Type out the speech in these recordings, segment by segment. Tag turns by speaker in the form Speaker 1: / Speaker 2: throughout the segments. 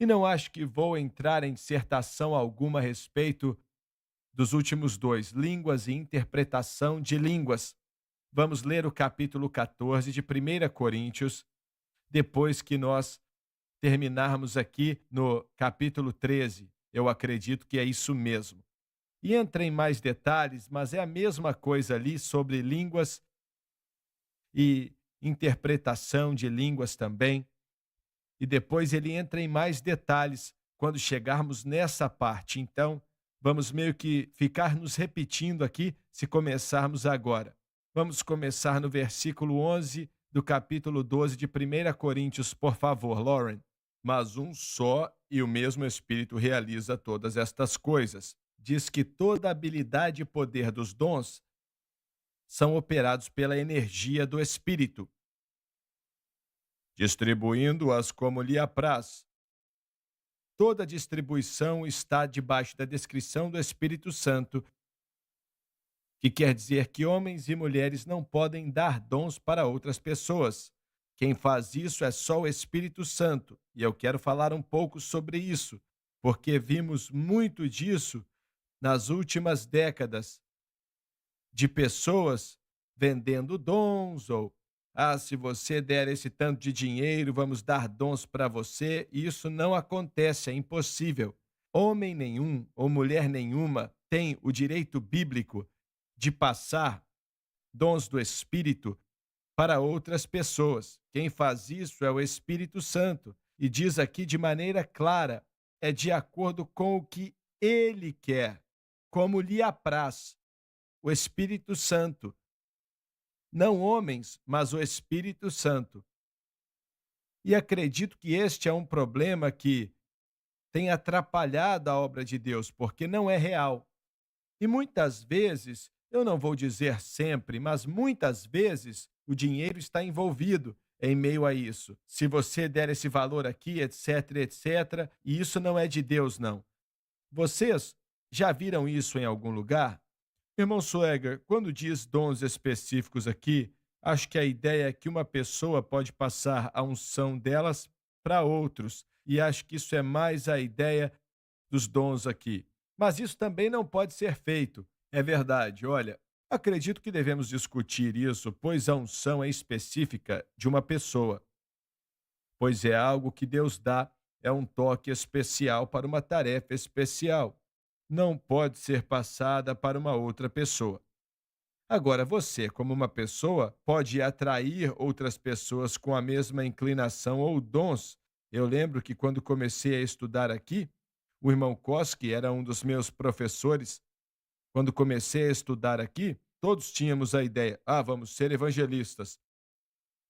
Speaker 1: E não acho que vou entrar em dissertação alguma a respeito dos últimos dois, línguas e interpretação de línguas. Vamos ler o capítulo 14 de 1 Coríntios, depois que nós terminarmos aqui no capítulo 13. Eu acredito que é isso mesmo. E entra em mais detalhes, mas é a mesma coisa ali sobre línguas e interpretação de línguas também. E depois ele entra em mais detalhes quando chegarmos nessa parte. Então, vamos meio que ficar nos repetindo aqui se começarmos agora. Vamos começar no versículo 11 do capítulo 12 de 1 Coríntios, por favor, Lauren. Mas um só e o mesmo Espírito realiza todas estas coisas. Diz que toda habilidade e poder dos dons são operados pela energia do Espírito, distribuindo-as como lhe apraz. Toda distribuição está debaixo da descrição do Espírito Santo, que quer dizer que homens e mulheres não podem dar dons para outras pessoas. Quem faz isso é só o Espírito Santo, e eu quero falar um pouco sobre isso, porque vimos muito disso nas últimas décadas, de pessoas vendendo dons ou se você der esse tanto de dinheiro, vamos dar dons para você. E isso não acontece, é impossível. Homem nenhum ou mulher nenhuma tem o direito bíblico de passar dons do Espírito para outras pessoas. Quem faz isso é o Espírito Santo. E diz aqui de maneira clara, é de acordo com o que ele quer, como lhe apraz. O Espírito Santo. Não homens, mas o Espírito Santo. E acredito que este é um problema que tem atrapalhado a obra de Deus, porque não é real. E muitas vezes, eu não vou dizer sempre, mas muitas vezes o dinheiro está envolvido em meio a isso. Se você der esse valor aqui, etc, etc, e isso não é de Deus, não. Vocês já viram isso em algum lugar? Irmão Swagger, quando diz dons específicos aqui, acho que a ideia é que uma pessoa pode passar a unção delas para outros, e acho que isso é mais a ideia dos dons aqui. Mas isso também não pode ser feito. É verdade, olha, acredito que devemos discutir isso, pois a unção é específica de uma pessoa, pois é algo que Deus dá, é um toque especial para uma tarefa especial. Não pode ser passada para uma outra pessoa. Agora, você, como uma pessoa, pode atrair outras pessoas com a mesma inclinação ou dons. Eu lembro que quando comecei a estudar aqui, o irmão Koski era um dos meus professores. Quando comecei a estudar aqui, todos tínhamos a ideia: vamos ser evangelistas.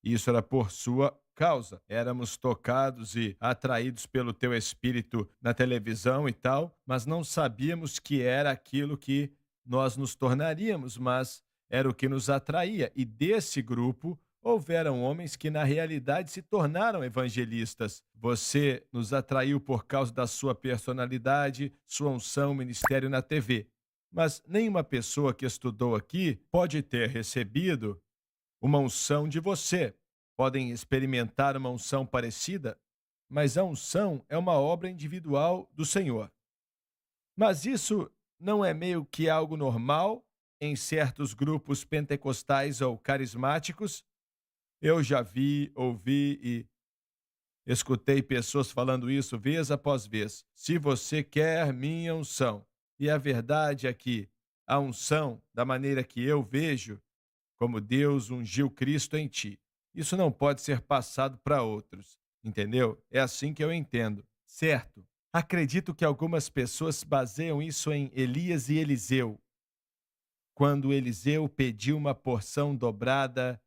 Speaker 1: Isso era por sua causa. Éramos tocados e atraídos pelo teu espírito na televisão e tal, mas não sabíamos que era aquilo que nós nos tornaríamos, mas era o que nos atraía. E desse grupo houveram homens que na realidade se tornaram evangelistas. Você nos atraiu por causa da sua personalidade, sua unção, ministério na TV. Mas nenhuma pessoa que estudou aqui pode ter recebido uma unção de você. Podem experimentar uma unção parecida, mas a unção é uma obra individual do Senhor. Mas isso não é meio que algo normal em certos grupos pentecostais ou carismáticos? Eu já vi, ouvi e escutei pessoas falando isso vez após vez. Se você quer minha unção. E a verdade é que a unção, da maneira que eu vejo, como Deus ungiu Cristo em ti. Isso não pode ser passado para outros, entendeu? É assim que eu entendo, certo? Acredito que algumas pessoas baseiam isso em Elias e Eliseu, quando Eliseu pediu uma porção dobrada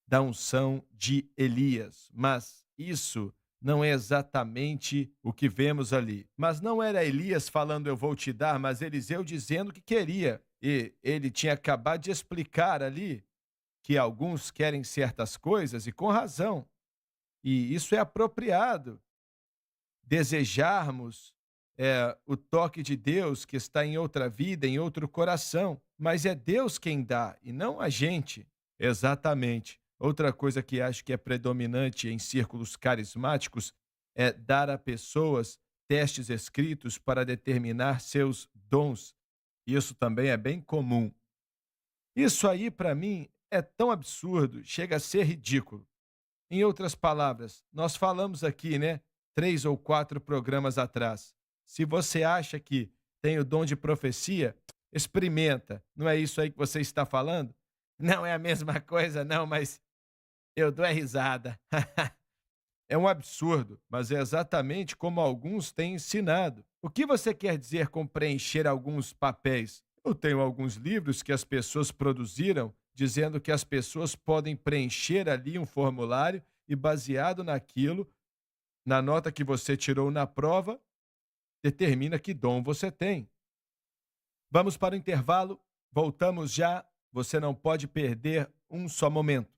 Speaker 1: da unção de Elias, mas isso não é exatamente o que vemos ali. Mas não era Elias falando eu vou te dar, mas Eliseu dizendo que queria. E ele tinha acabado de explicar ali que alguns querem certas coisas e com razão. E isso é apropriado. Desejarmos o toque de Deus que está em outra vida, em outro coração. Mas é Deus quem dá e não a gente. Exatamente. Outra coisa que acho que é predominante em círculos carismáticos dar a pessoas testes escritos para determinar seus dons. Isso também é bem comum. Isso aí, para mim, é tão absurdo, chega a ser ridículo. Em outras palavras, nós falamos aqui, né, 3 ou 4 programas atrás. Se você acha que tem o dom de profecia, experimenta. Não é isso aí que você está falando? Não é a mesma coisa, não, mas eu dou é risada. É um absurdo, mas é exatamente como alguns têm ensinado. O que você quer dizer com preencher alguns papéis? Eu tenho alguns livros que as pessoas produziram dizendo que as pessoas podem preencher ali um formulário e, baseado naquilo, na nota que você tirou na prova, determina que dom você tem. Vamos para o intervalo, voltamos já. Você não pode perder um só momento.